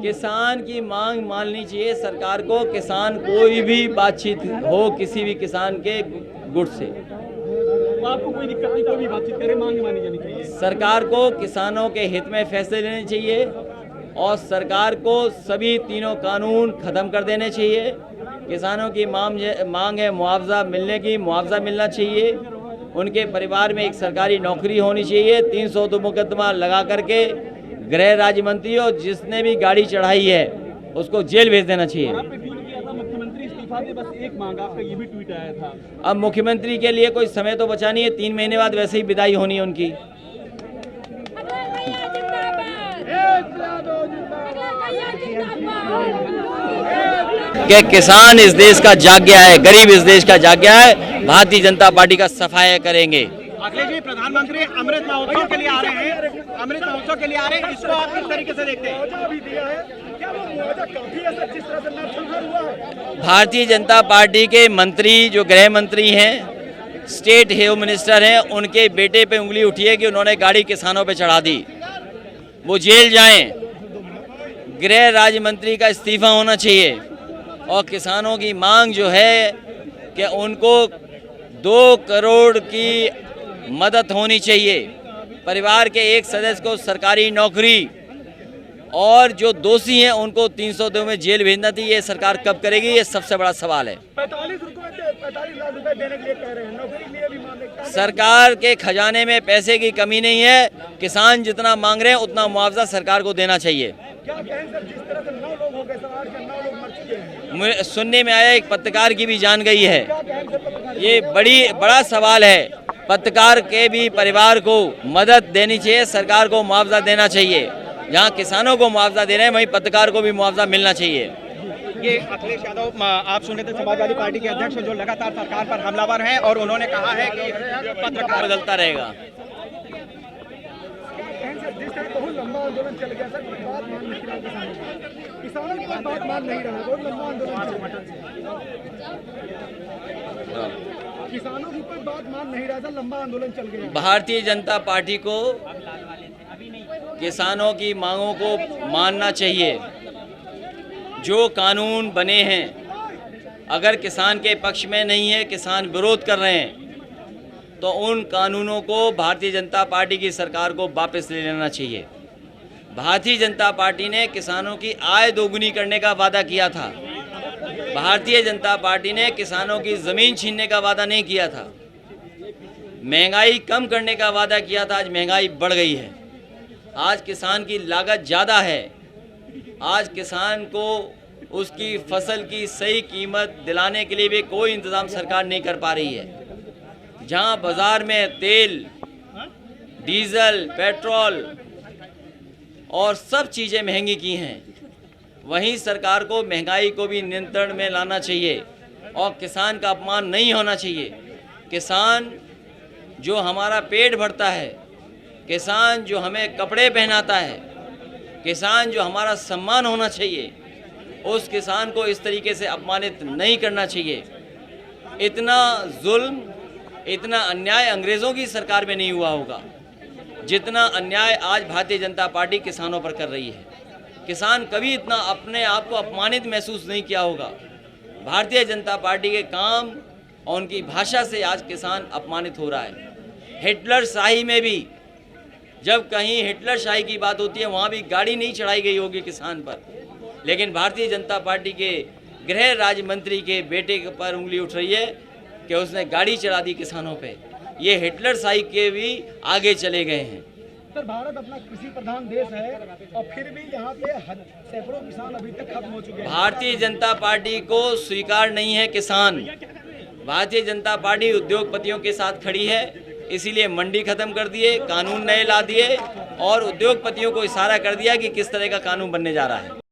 किसान की मांग माननी चाहिए सरकार को। किसान कोई भी बातचीत हो किसी भी किसान के गुट से, तो आपको कोई दिक्कत नहीं, कोई भी बातचीत करे, मांग मानी जानी चाहिए। सरकार को किसानों के हित में फैसले लेने चाहिए और सरकार को सभी तीनों कानून खत्म कर देने चाहिए। किसानों की मांग है मुआवजा मिलने की, मुआवजा मिलना चाहिए। उनके परिवार में एक सरकारी नौकरी होनी चाहिए। 302 मुकदमा लगा करके गृह राज्य मंत्री और जिसने भी गाड़ी चढ़ाई है उसको जेल भेज देना चाहिए। आपने ट्वीट किया था मुख्यमंत्री इस्तीफा दे, बस एक मांग, आपका ये भी ट्वीट आया था। अब मुख्यमंत्री के लिए कोई समय तो बचा नहीं है, 3 महीने बाद वैसे ही विदाई होनी है उनकी। कि किसान इस देश का जाग गया है, गरीब इस देश का जाग गया है, भारतीय जनता पार्टी का सफाया करेंगे। अखिलेश जी, प्रधानमंत्री अमृत महोत्सव के लिए आ रहे हैं, अमृत महोत्सव के लिए आ रहे हैं, इसको आप किस तरीके से देखते हैं? भारतीय जनता पार्टी के मंत्री जो गृह मंत्री हैं, स्टेट होम मिनिस्टर हैं, उनके बेटे पे उंगली उठी है कि उन्होंने गाड़ी किसानों पे चढ़ा दी, वो जेल जाएं। गृह राज्य मंत्री का इस्तीफा होना चाहिए और किसानों की मांग जो है कि उनको 2 करोड़ की मदद होनी चाहिए, परिवार के एक सदस्य को सरकारी नौकरी, और जो दोषी हैं उनको 302 में जेल भेजना थी। ये सरकार कब करेगी, ये सबसे बड़ा सवाल है। 45 लाख रुपए देने के लिए कह रहे हैं, नौकरी के लिए भी मांग रहे हैं। सरकार के खजाने में पैसे की कमी नहीं है, किसान जितना मांग रहे हैं उतना मुआवजा सरकार को देना चाहिए। क्या कहें सर, जिस तरह से 9 लोग हो गए, सवार के 9 लोग मर चुके हैं। सुनने में आया एक पत्रकार की भी जान गई है। क्या कहें सर, पत्रकार ये बड़ा सवाल है। पत्रकार के भी परिवार को मदद देनी चाहिए, सरकार को मुआवजा देना चाहिए। जहाँ किसानों को मुआवजा दे रहे हैं वहीं पत्रकार को भी मुआवजा मिलना चाहिए। ये अखिलेश यादव, आप सुन रहे थे, समाजवादी पार्टी के अध्यक्ष जो लगातार सरकार पर हमलावर हैं और उन्होंने कहा है कि पत्रकार बदलता रहेगा। जिस तरह बहुत लंबा आंदोलन चल गया सर, बात मान नहीं रहा किसानों की बात मान नहीं रहा, बहुत लंबा आंदोलन किसानों की कोई बात मान नहीं रहा था, लंबा आंदोलन चल गया। भारतीय जनता पार्टी को किसानों की मांगों को मानना चाहिए। जो कानून बने हैं अगर किसान के पक्ष में नहीं है, किसान विरोध कर रहे हैं, तो उन कानूनों को भारतीय जनता पार्टी की सरकार को वापस ले लेना चाहिए। भारतीय जनता पार्टी ने किसानों की आय दोगुनी करने का वादा किया था। भारतीय जनता पार्टी ने किसानों की ज़मीन छीनने का वादा नहीं किया था। महंगाई कम करने का वादा किया था, आज महंगाई बढ़ गई है। आज किसान की लागत ज़्यादा है। आज किसान को उसकी फसल की सही कीमत दिलाने के लिए भी कोई इंतज़ाम सरकार नहीं कर पा रही है। जहां बाज़ार में तेल, डीजल, पेट्रोल और सब चीज़ें महंगी की हैं, वहीं सरकार को महंगाई को भी नियंत्रण में लाना चाहिए और किसान का अपमान नहीं होना चाहिए। किसान जो हमारा पेट भरता है, किसान जो हमें कपड़े पहनाता है, किसान जो हमारा सम्मान होना चाहिए, उस किसान को इस तरीके से अपमानित नहीं करना चाहिए। इतना जुल्म, इतना अन्याय अंग्रेज़ों की सरकार में नहीं हुआ होगा जितना अन्याय आज भारतीय जनता पार्टी किसानों पर कर रही है। किसान कभी इतना अपने आप को अपमानित महसूस नहीं किया होगा। भारतीय जनता पार्टी के काम और उनकी भाषा से आज किसान अपमानित हो रहा है। हिटलर शाही में भी जब कहीं हिटलर शाही की बात होती है वहाँ भी गाड़ी नहीं चढ़ाई गई होगी किसान पर, लेकिन भारतीय जनता पार्टी के गृह राज्य मंत्री के बेटे पर उंगली उठ रही है कि उसने गाड़ी चढ़ा दी किसानों पे। ये हिटलर शाही के भी आगे चले गए हैं। सर, भारत अपना कृषि प्रधान देश है और फिर भी यहाँ पे सैकड़ों किसान अभी तक खत्म हो चुके हैं। भारतीय जनता पार्टी को स्वीकार नहीं है किसान। भारतीय जनता पार्टी उद्योगपतियों के साथ खड़ी है, इसीलिए मंडी खत्म कर दिए, कानून नए ला दिए और उद्योगपतियों को इशारा कर दिया कि किस तरह का कानून बनने जा रहा है।